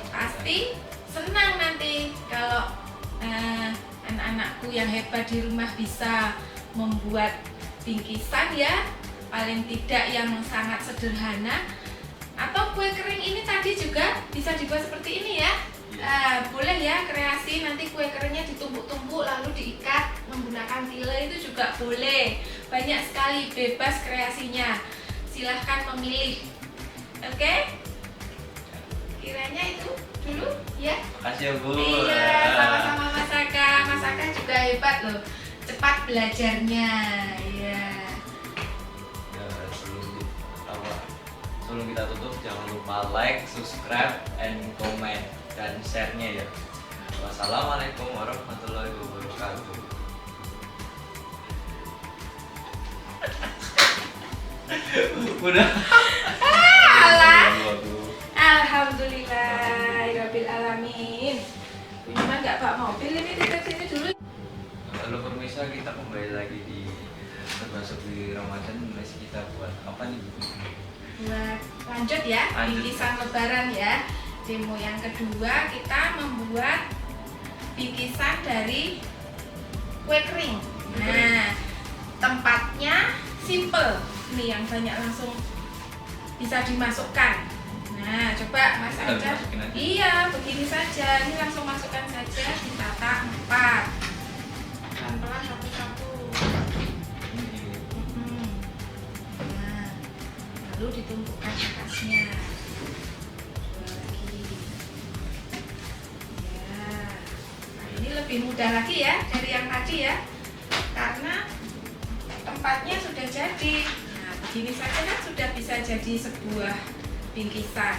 Pasti senang nanti kalau anak-anakku yang hebat di rumah bisa membuat bingkisan ya, paling tidak yang sangat sederhana. Atau kue kering ini tadi juga bisa dibuat seperti ini ya. Boleh ya kreasi, nanti kue keringnya ditumbuk-tumbuk lalu diikat menggunakan tile, itu juga boleh. Banyak sekali, bebas kreasinya, silahkan memilih. Oke? Kiranya itu dulu ya. Makasih ya Bu. Iya, sama-sama Mas Aka. Mas Aka juga hebat loh, cepat belajarnya. Iya. Ya, sebelum kita tutup, jangan lupa like, subscribe, and comment dan share-nya ya. Wassalamualaikum warahmatullahi wabarakatuh. Udah. Alah. Alhamdulillah, Rabbil Alamin. Cuma nggak bawa mobil ini, di sini dulu. Lalu pemirsa, kita kembali lagi di serba-serbi Ramadan. Masih kita buat apa nih? Buat lanjut ya, Lanjut. bingkisan lebaran ya. Demo yang kedua kita membuat bingkisan dari kue kering. Nah, tempatnya simple. Ini yang banyak langsung bisa dimasukkan. Nah, coba Mas Kita Aca. masukin aja. Iya, begini saja. Ini langsung masukkan saja, ditata 4. Pelan-pelan satu-satu. Nah, lalu ditumpukkan atasnya. Dua lagi. Ya. Nah, ini lebih mudah lagi ya dari yang tadi ya, karena tempatnya sudah jadi. Nah, begini saja kan sudah bisa jadi sebuah bingkisan.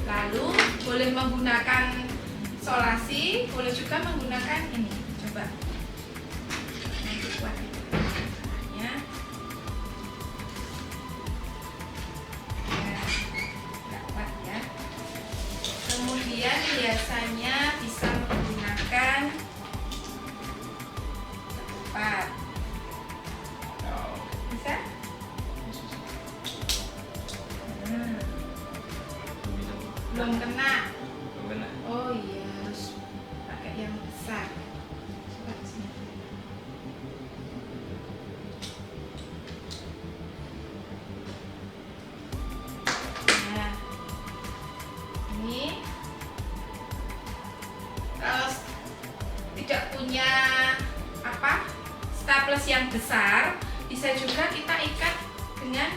Lalu boleh menggunakan solasi, boleh juga menggunakan ini. Coba. Nanti kuat itu. Ya. Ya, nggak kuat ya. Kemudian biasanya bisa menggunakan ketupat. Bisa? Hmm, belum kena. Benar. Oh iya, harus pakai yang besar. Coba sini. Nah, ini kalau tidak punya apa staples yang besar, bisa juga kita ikat dengan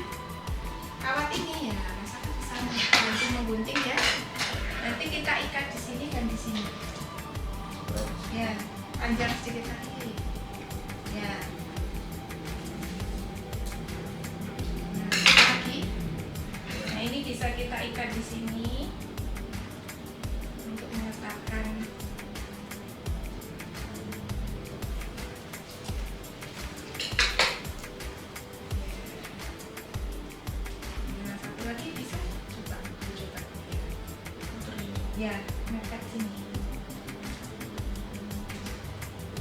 kawat ini ya. Masakan bisa bantu menggunting ya. Nanti kita ikat di sini dan di sini. Ya, panjang sedikit lagi. Ya. Nah, lagi. Nah, ini bisa kita ikat di sini untuk meletakkan. Nah, satu lagi bisa. Coba. Ya, mepet sini.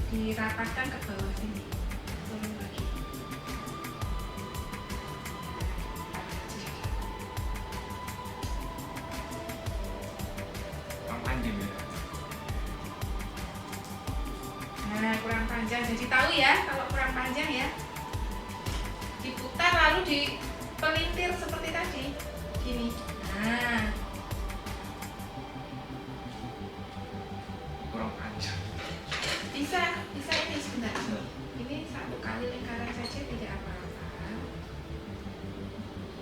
Dirapatkan ke bawah sini. Turun lagi. Kurang panjang ya. Nah, kurang panjang. Jadi tahu ya kalau kurang panjang ya. Diputar lalu dipelintir seperti tadi. Gini. Nah, Kurang panjang. bisa ini sebentar. Ini satu kali lingkaran saja tidak apa-apa.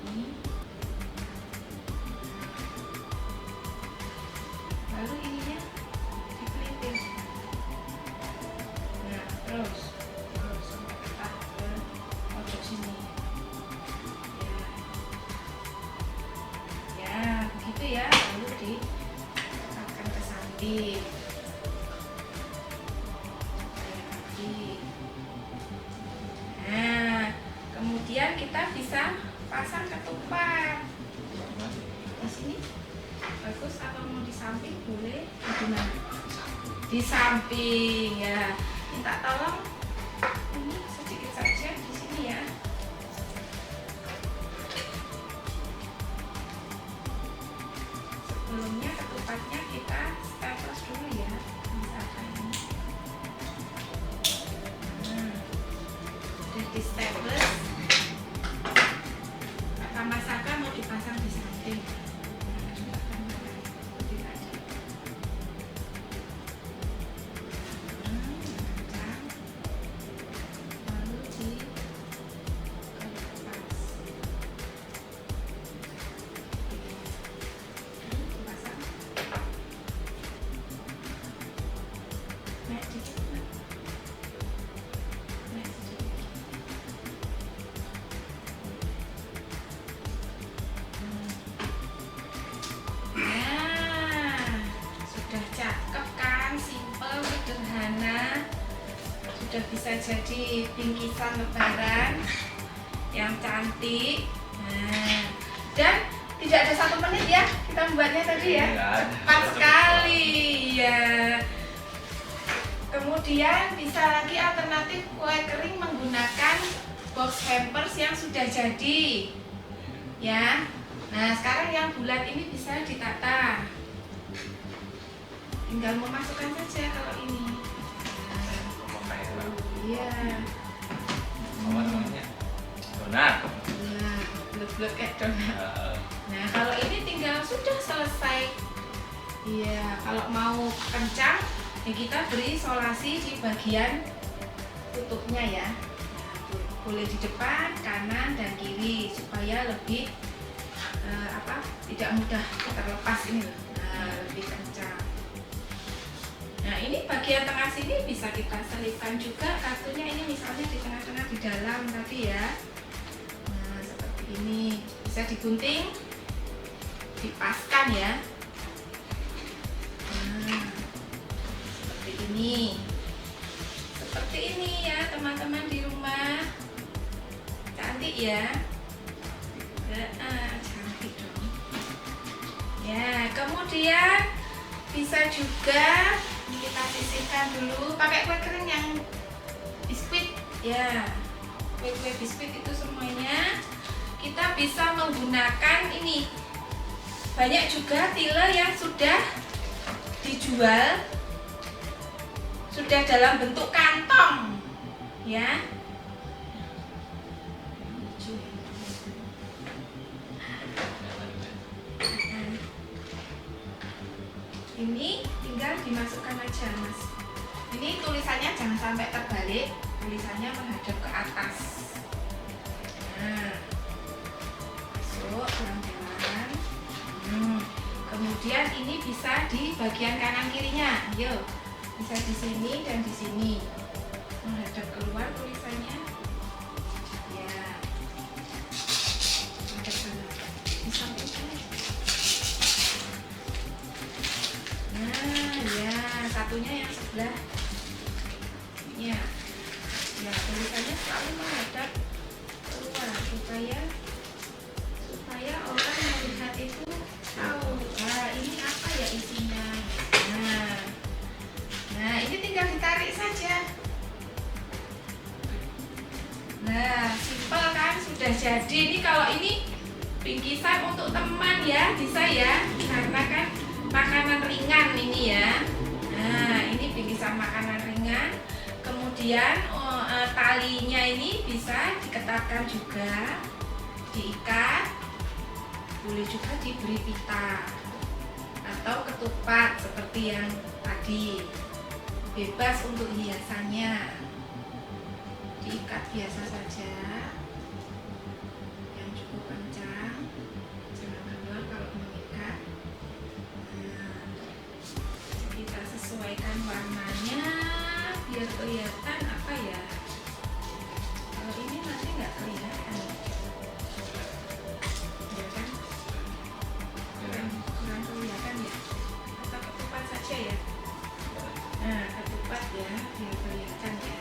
Ini. Lalu ininya dipelintir. Nah, terus sampai ketat ke pojok sini. Ya, begitu ya. Lalu diangkat ke samping. Nah, kemudian kita bisa pasang ketupat di sini. Bagus, atau mau di samping boleh. Di mana? Di samping ya. Ini minta tolong ini sedikit saja di sini ya. Sebelumnya ketupatnya kita staples dulu ya, misalkan ini. Udah di staples. Kata masakan mau dipasang di samping. Sudah bisa jadi bingkisan lebaran yang cantik. Nah, dan tidak ada 1 menit ya kita membuatnya tadi ya. Cepat sekali ya. Kemudian bisa lagi alternatif kue kering menggunakan box hampers yang sudah jadi ya. Nah sekarang yang bulat ini bisa ditata, tinggal memasukkan saja kalau ini. Iya. Apa namanya? Donat. Iya, bulat-bulat kayak donat. Nah, kalau ini tinggal sudah selesai. Iya, kalau mau kencang, ya kita beri solasi di bagian tutupnya ya. Boleh di depan, kanan, dan kiri supaya lebih tidak mudah terlepas ini loh. Nah, lebih kencang. Nah ini bagian tengah sini bisa kita selipkan juga kartunya, ini misalnya di tengah-tengah di dalam tadi ya. Nah seperti ini bisa digunting, dipaskan ya. Nah seperti ini ya teman-teman di rumah, cantik ya. Cantik dong ya. Kemudian bisa juga kita sisihkan dulu pakai kue kering yang biskuit ya. Kue biskuit itu semuanya kita bisa menggunakan ini. Banyak juga tile yang sudah dijual sudah dalam bentuk kantong ya. Ini tinggal dimasukkan aja mas. Ini tulisannya jangan sampai terbalik, tulisannya menghadap ke atas. Nah, masuk pelan-pelan. Kemudian ini bisa di bagian kanan kirinya. Yuk, bisa di sini dan di sini. Menghadap keluar tulisannya. Ya. Menghadap sana. Di samping sini. Nah, ya, satunya yang sebelah. Ya. Ya, tulisannya selalu menghadap keluar supaya orang melihat itu tahu, wah ini apa ya isinya. Nah, ini tinggal ditarik saja. Nah, simpel kan, sudah jadi. Ini kalau ini bingkisan untuk teman ya, bisa ya, karena kan makanan ringan ini ya. Nah, ini bingkisan makanan ringan. Kemudian talinya ini bisa diketatkan juga, diikat, boleh juga diberi pita atau ketupat seperti yang tadi. Bebas untuk hiasannya, diikat biasa saja yang cukup kencang, jangan kendor kalau mengikat. Nah, kita sesuaikan warnanya biar kelihatan apa ya. Kalau ini nanti nggak kelihatan ya kan, kurang kelihatan ya, atau ketupat saja ya. Nah, ketupat ya biar kelihatan ya.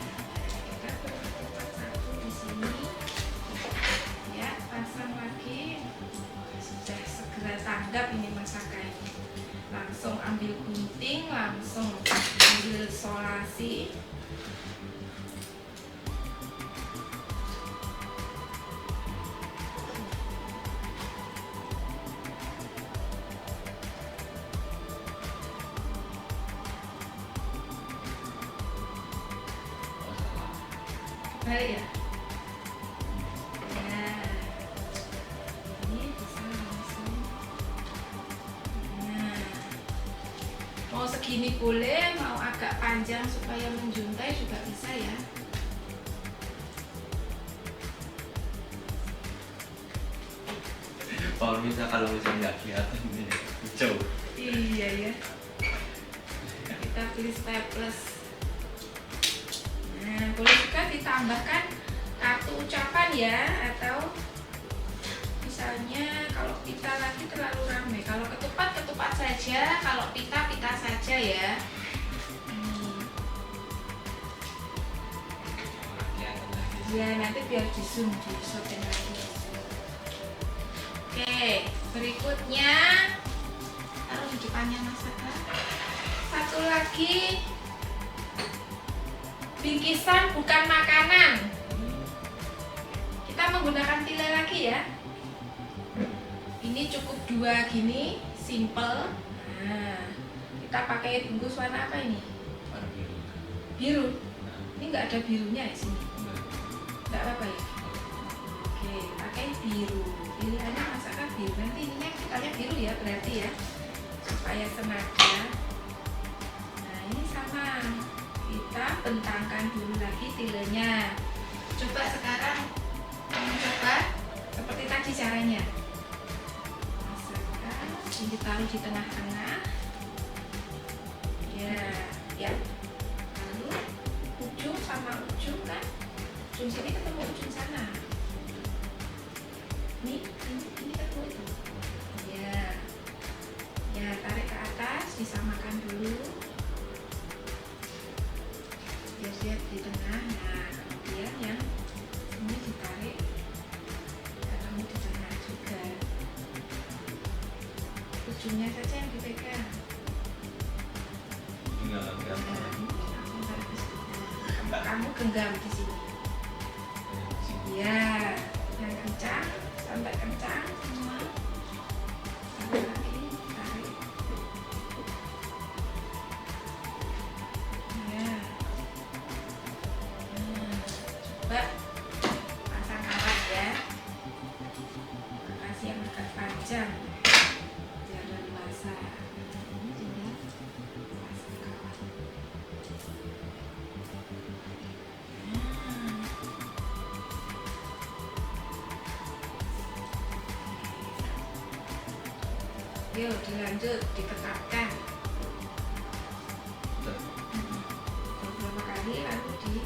Kita ketupat satu di sini ya, pasang lagi. Sudah segera tanggap ini masakannya. Langsung ambil gunting, langsung ambil solasi. balik ya. Nah, ini bisa langsung. Nah, mau segini boleh, mau agak panjang supaya menjuntai juga bisa ya. Kalau misalnya nggak kelihatan ini jauh. Iya ya. Kita pilih staples. Nah, boleh juga ditambahkan kartu ucapan ya, atau misalnya kalau pita lagi terlalu ramai. Kalau ketupat saja, kalau pita saja ya. Ya nanti biar di zoom, di shooting lagi. Oke, berikutnya taruh di depannya Mas Aga. Satu lagi, bingkisan bukan makanan. Kita menggunakan tile lagi ya. Ini cukup 2 gini, simple. Nah, kita pakai bungkus warna apa ini? Warna biru. Biru. Ini nggak ada birunya di sini. Nggak apa-apa ya. Oke, pakai biru. Pilihannya masakan biru. Nanti ininya kita lihat biru ya, berarti ya, supaya senada. Nah, ini sama. Kita bentangkan dulu lagi tilenya. Coba sekarang coba seperti tadi caranya. Masukkan, ini taruh di tengah-tengah. Ya, ya. Lalu ujung sama ujung kan? Ujung sini ketemu ujung sana. Ini ketemu itu. Ya, ya tarik ke atas, disamakan dulu. Biar dia di tengah. Nah, kemudian yang ini ditarik ketemu di tengah juga. Ujungnya saja yang dipegang. Enggak gampang. Langsung tarik ke situ. Kamu genggam di sini. Ya, yang kencang sampai kencang semua. Sampai lagi tarik. Ya. Coba pasang alat ya. Kasih yang agak panjang biar leluasa. Ini tinggal pasang kawat. Yuk dilanjut, ditekatkan beberapa kali lalu di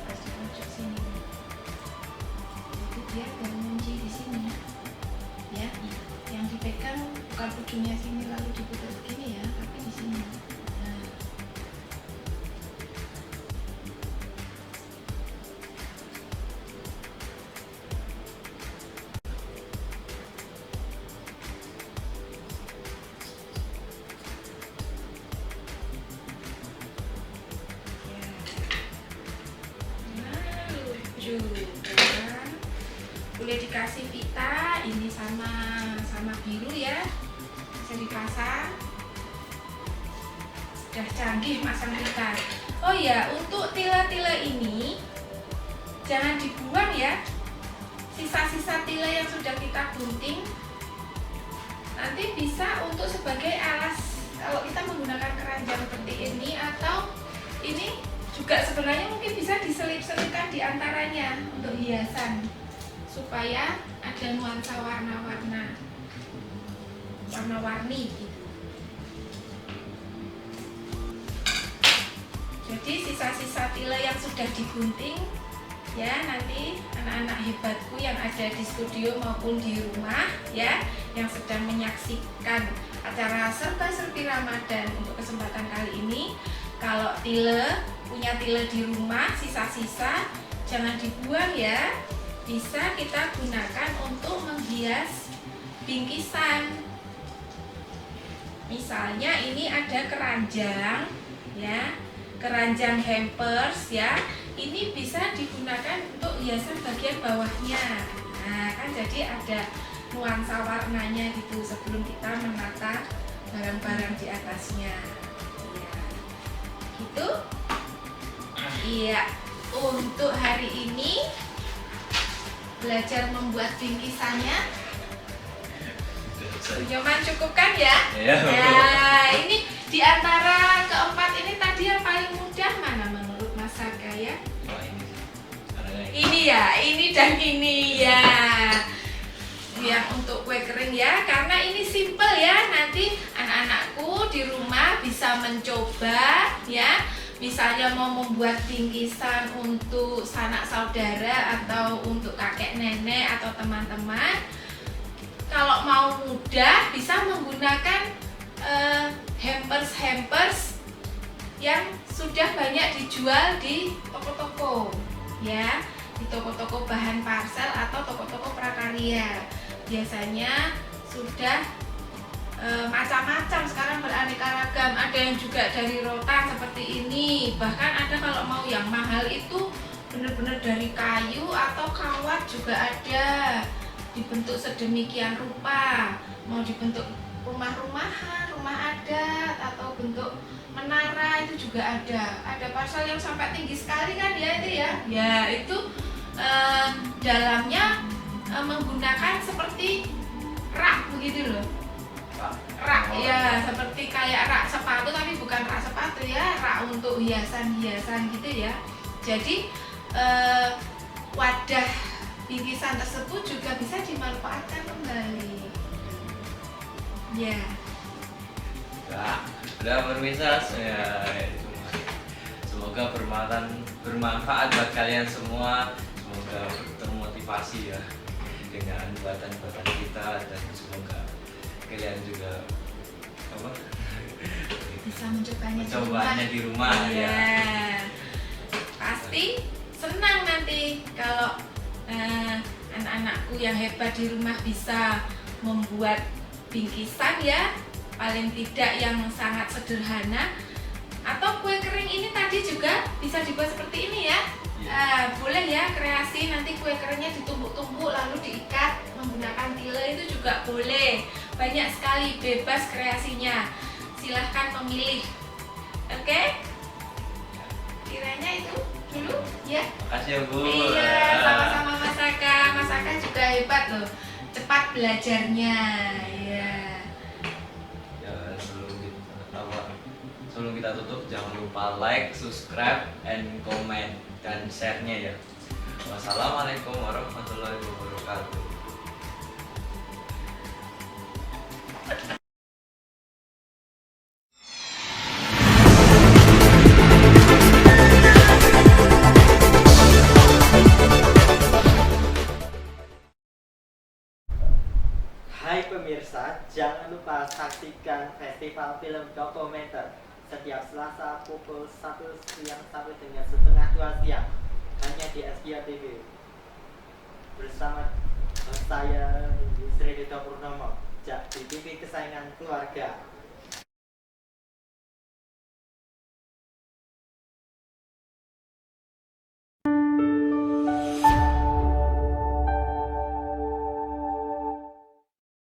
pas di pojok sini. Jadi dia akan mengunci di sini ya. Yang dipegang bukan ujungnya sini lalu diputar begini ya, tapi di sini. Nah. Juga boleh dikasih pita ini sama biru ya, bisa dipasang. Sudah canggih masang pita. Oh ya, untuk tile-tile ini jangan dibuang ya. Sisa-sisa tile yang sudah kita gunting nanti bisa untuk sebagai alas kalau kita menggunakan keranjang seperti ini, atau ini juga sebenarnya mungkin bisa diselip-selipkan di antaranya untuk hiasan supaya ada nuansa warna-warni gitu. Jadi sisa-sisa tile yang sudah digunting ya, nanti anak-anak hebatku yang ada di studio maupun di rumah ya, yang sedang menyaksikan acara serba-serbi Ramadan untuk kesempatan kali ini, kalau punya tile di rumah sisa-sisa jangan dibuang ya, bisa kita gunakan untuk menghias bingkisan. Misalnya ini ada keranjang ya, keranjang hampers ya, ini bisa digunakan untuk hiasan bagian bawahnya. Nah kan jadi ada nuansa warnanya gitu sebelum kita menata barang-barang di atasnya ya, Gitu. Iya, untuk hari ini belajar membuat bingkisannya Nyoman cukup kan ya? Iya. Nah, ini di antara keempat ini tadi yang paling mudah mana menurut Mas Saka ya? Wah, ini sih. Karena Ini ya, ini dan ini ya. Yang untuk kue kering ya, karena ini simple ya. Nanti anak-anakku di rumah bisa mencoba ya. Misalnya mau membuat bingkisan untuk sanak saudara atau untuk kakek nenek atau teman-teman. Kalau mau mudah bisa menggunakan hampers yang sudah banyak dijual di toko-toko ya, di toko-toko bahan parcel atau toko-toko prakarya. Biasanya sudah macam-macam, sekarang beraneka ragam. Ada yang juga dari rotan seperti ini, bahkan ada kalau mau yang mahal itu benar-benar dari kayu atau kawat juga ada, dibentuk sedemikian rupa. Mau dibentuk rumah-rumahan, rumah adat, atau bentuk menara itu juga ada. Ada parcel yang sampai tinggi sekali kan ya itu ya. Ya itu dalamnya menggunakan seperti rak begitu loh. Rak ya, seperti kayak rak sepatu tapi bukan rak sepatu ya, rak untuk hiasan-hiasan gitu ya. Jadi wadah bingkisan tersebut juga bisa dimanfaatkan kembali. Ya. udah pemirsa ya, semoga bermanfaat buat kalian semua, semoga termotivasi ya dengan buatan-buatan kita, dan semoga kalian juga Bisa mencobanya di rumah ya. ya. Pasti senang nanti kalau anak-anakku yang hebat di rumah bisa membuat bingkisan ya, paling tidak yang sangat sederhana. Atau kue kering ini tadi juga bisa dibuat seperti ini ya. Boleh ya kreasi, nanti kue keringnya ditumbuk-tumbuk lalu diikat menggunakan tile, itu juga boleh. Banyak sekali, bebas kreasinya, silahkan memilih. Oke? Kiranya itu dulu ya. Makasih ya Bu. Iya, sama-sama Mas Saka. Mas Saka juga hebat loh, cepat belajarnya. Iya. Ya, sebelum kita tutup, jangan lupa like, subscribe, and comment dan share-nya ya. Wassalamualaikum warahmatullahi wabarakatuh. Hai pemirsa, jangan lupa saksikan festival film dokumenter setiap Selasa pukul 1 siang sampai dengan setengah 2 siang hanya di SBO TV bersama saya Yusri Dito Purnomo di TV kesayangan keluarga.